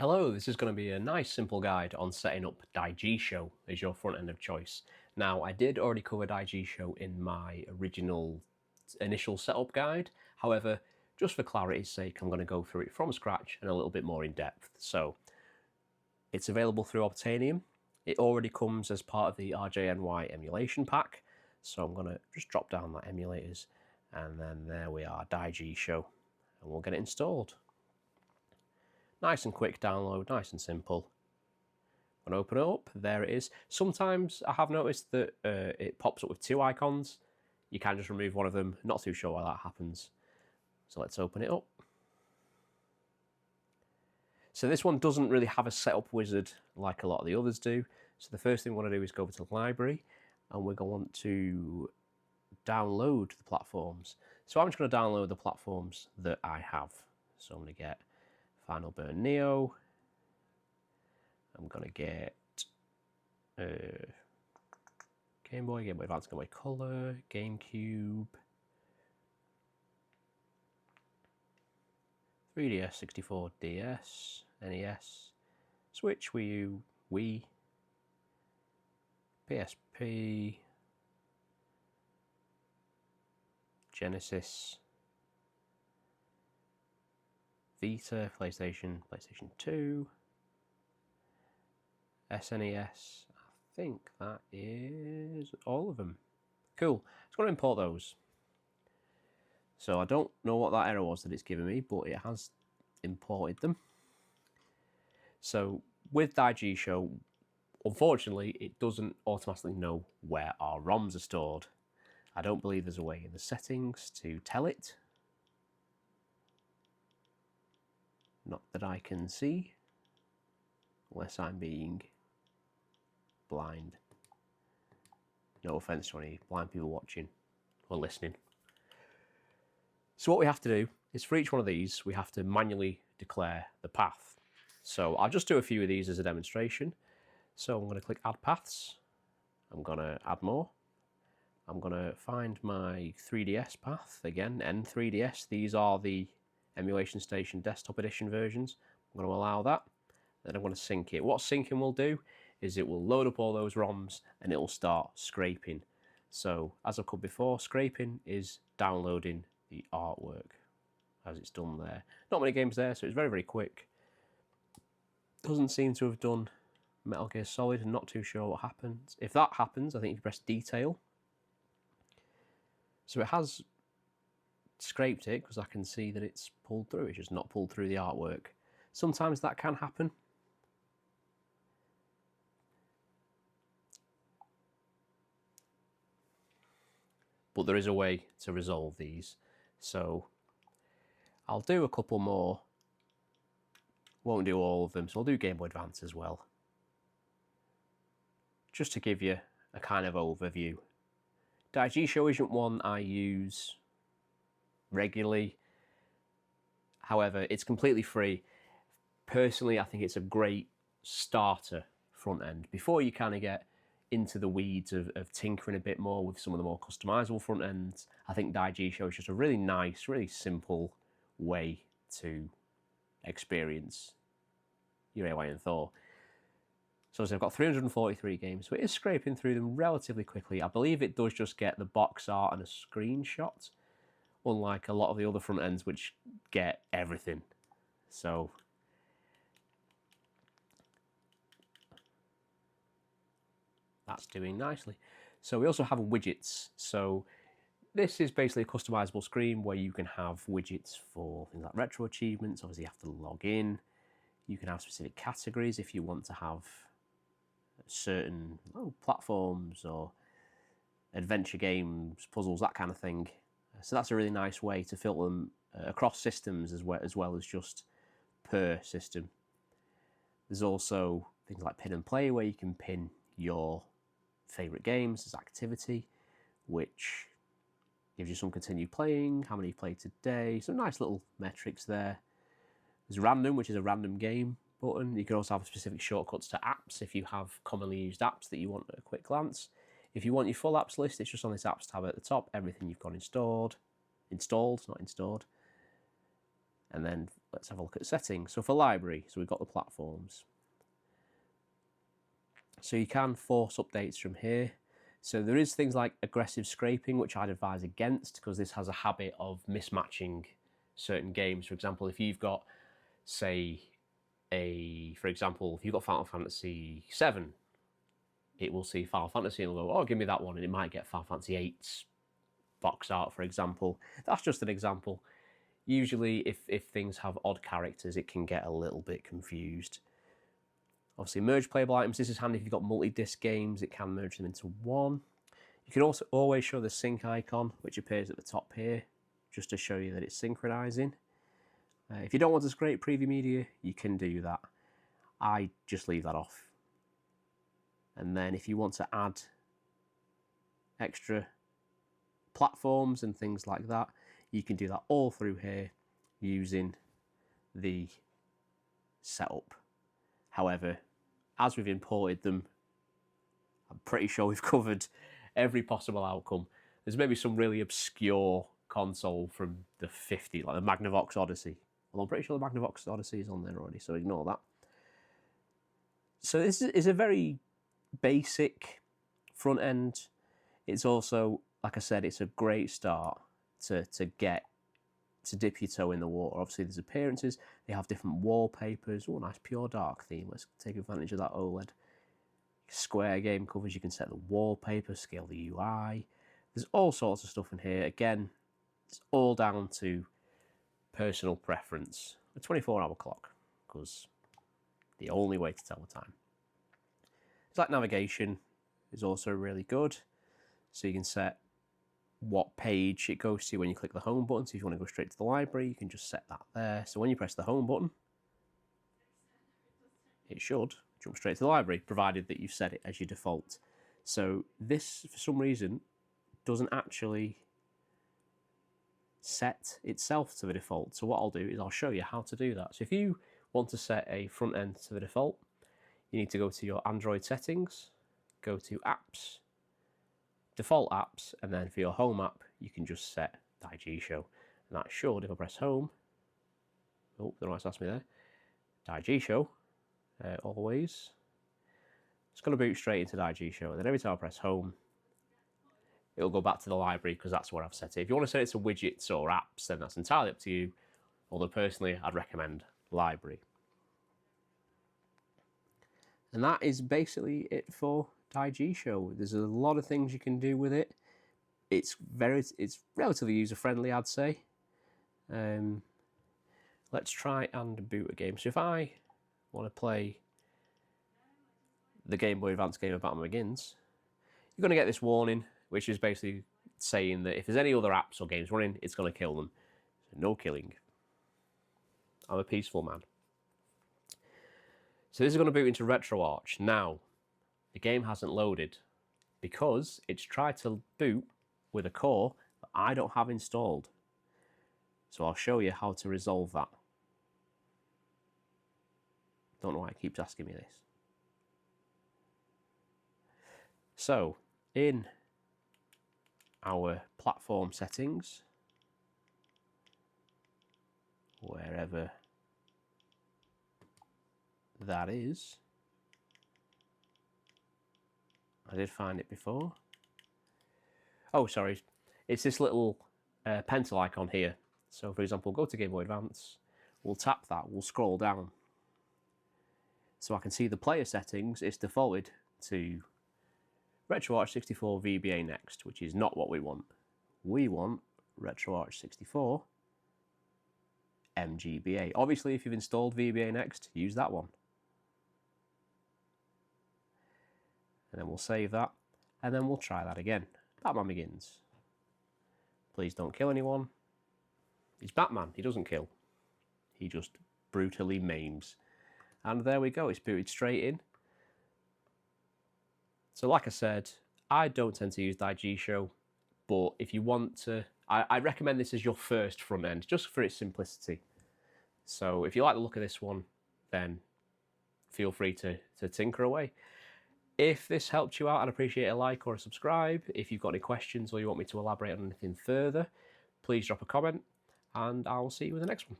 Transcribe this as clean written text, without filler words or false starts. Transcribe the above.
Hello, this is going to be a nice simple guide on setting up Daijisho as your front end of choice. Now, I did already cover Daijisho in my initial setup guide. However, just for clarity's sake, I'm going to go through it from scratch and a little bit more in depth. So, it's available through Obtainium. It already comes as part of the RJNY emulation pack. So I'm going to just drop down that emulators, and then there we are, Daijisho, and we'll get it installed. Nice and quick download, nice and simple. I'm going to open it up, there it is. Sometimes I have noticed that it pops up with two icons. You can just remove one of them, not too sure why that happens. So let's open it up. So this one doesn't really have a setup wizard like a lot of the others do. So the first thing we want to do is go over to the library, and we're going to want to download the platforms. So I'm just going to download the platforms that I have. So I'm going to get Final Burn Neo. I'm going to get Game Boy Advance, Game Boy Color, GameCube, 3DS, 64, DS, NES, Switch, Wii U, Wii, PSP, Genesis, Vita, PlayStation 2, SNES. I think that is all of them. Cool. It's going to import those. So I don't know what that error was that it's giving me, but it has imported them. So with Daijisho, unfortunately, it doesn't automatically know where our ROMs are stored. I don't believe there's a way in the settings to tell it. Not that I can see, unless I'm being blind. No offense to any blind people watching or listening. So what we have to do is for each one of these, we have to manually declare the path. So I'll just do a few of these as a demonstration. So I'm going to click Add Paths. I'm going to add more. I'm going to find my 3DS path, again, N3DS. These are the EmulationStation Desktop Edition versions. I'm going to allow that. Then I'm going to sync it. What syncing will do is it will load up all those ROMs and it will start scraping. So as I've covered before, scraping is downloading the artwork as it's done there. Not many games there, so it's very, very quick. Doesn't seem to have done Metal Gear Solid, and not too sure what happens. If that happens, I think if you press detail. So it has scraped it because I can see that it's pulled through. It's just not pulled through the artwork. Sometimes that can happen. But there is a way to resolve these. So I'll do a couple more. Won't do all of them, so I'll do Game Boy Advance as well. Just to give you a kind of overview. Daijisho isn't one I use regularly. However, it's completely free. Personally, I think it's a great starter front end. Before you kind of get into the weeds of tinkering a bit more with some of the more customizable front ends, I think Daijisho is just a really nice, really simple way to experience your AYN Thor. So as I've got 343 games, so it is scraping through them relatively quickly. I believe it does just get the box art and a screenshot, unlike a lot of the other front ends which get everything. So that's doing nicely. So we also have widgets. So this is basically a customizable screen where you can have widgets for things like retro achievements. Obviously you have to log in. You can have specific categories if you want to have certain platforms or adventure games, puzzles, that kind of thing. So that's a really nice way to filter them across systems as well as just per system. There's also things like pin and play where you can pin your favourite games as activity, which gives you some continued playing, how many you played today, some nice little metrics there. There's random, which is a random game button. You can also have specific shortcuts to apps if you have commonly used apps that you want at a quick glance. If you want your full apps list, it's just on this apps tab at the top, everything you've got installed, not installed. And then let's have a look at settings. So for library, so we've got the platforms. So you can force updates from here. So there is things like aggressive scraping, which I'd advise against, because this has a habit of mismatching certain games. For example, if you've got, say, for example, if you've got Final Fantasy VII, it will see Final Fantasy and it'll go, oh, give me that one, and it might get Final Fantasy VIII's box art, for example. That's just an example. Usually, if things have odd characters, it can get a little bit confused. Obviously, merge playable items. This is handy if you've got multi-disc games. It can merge them into one. You can also always show the sync icon, which appears at the top here, just to show you that it's synchronizing. If you don't want to scrape preview media, you can do that. I just leave that off. And then if you want to add extra platforms and things like that, you can do that all through here using the setup. However, as we've imported them, I'm pretty sure we've covered every possible outcome. There's maybe some really obscure console from the 50s, like the Magnavox Odyssey. Well, I'm pretty sure the Magnavox Odyssey is on there already, so ignore that. So this is a very basic front end. It's also, like I said, it's a great start to dip your toe in the water. Obviously, there's appearances. They have different wallpapers. Oh, nice pure dark theme. Let's take advantage of that OLED. Square game covers. You can set the wallpaper, scale the UI. There's all sorts of stuff in here. Again, it's all down to personal preference. A 24-hour clock, because the only way to tell the time. It's like navigation is also really good. So you can set what page it goes to when you click the home button. So if you want to go straight to the library, you can just set that there. So when you press the home button, it should jump straight to the library, provided that you've set it as your default. So this, for some reason, doesn't actually set itself to the default. So what I'll do is I'll show you how to do that. So if you want to set a front end to the default, you need to go to your Android settings, go to apps, default apps, and then for your home app, you can just set Daijisho. And that should, if I press home, oh, don't know what's asked me there, Daijisho, always. It's going to boot straight into Daijisho, and then every time I press home, it'll go back to the library because that's where I've set it. If you want to set it to widgets or apps, then that's entirely up to you. Although personally, I'd recommend library. And that is basically it for Daijisho. There's a lot of things you can do with it. It's relatively user-friendly, I'd say. Let's try and boot a game. So if I want to play the Game Boy Advance game of Batman Begins, you're going to get this warning, which is basically saying that if there's any other apps or games running, it's going to kill them. So no killing. I'm a peaceful man. So this is going to boot into RetroArch. Now, the game hasn't loaded because it's tried to boot with a core that I don't have installed. So I'll show you how to resolve that. Don't know why it keeps asking me this. So, in our platform settings, wherever that is, I did find it before. Oh, sorry, it's this little pencil icon here. So, for example, go to Game Boy Advance, we'll tap that, we'll scroll down. So I can see the player settings, it's defaulted to RetroArch 64 VBA Next, which is not what we want. We want RetroArch 64 MGBA. Obviously, if you've installed VBA Next, use that one. And then we'll save that, and then we'll try that again. Batman Begins. Please don't kill anyone. He's Batman, he doesn't kill. He just brutally maims. And there we go, it's booted straight in. So like I said, I don't tend to use Daijisho, but if you want to, I recommend this as your first front end, just for its simplicity. So if you like the look of this one, then feel free to tinker away. If this helped you out, I'd appreciate a like or a subscribe. If you've got any questions or you want me to elaborate on anything further, please drop a comment, and I'll see you in the next one.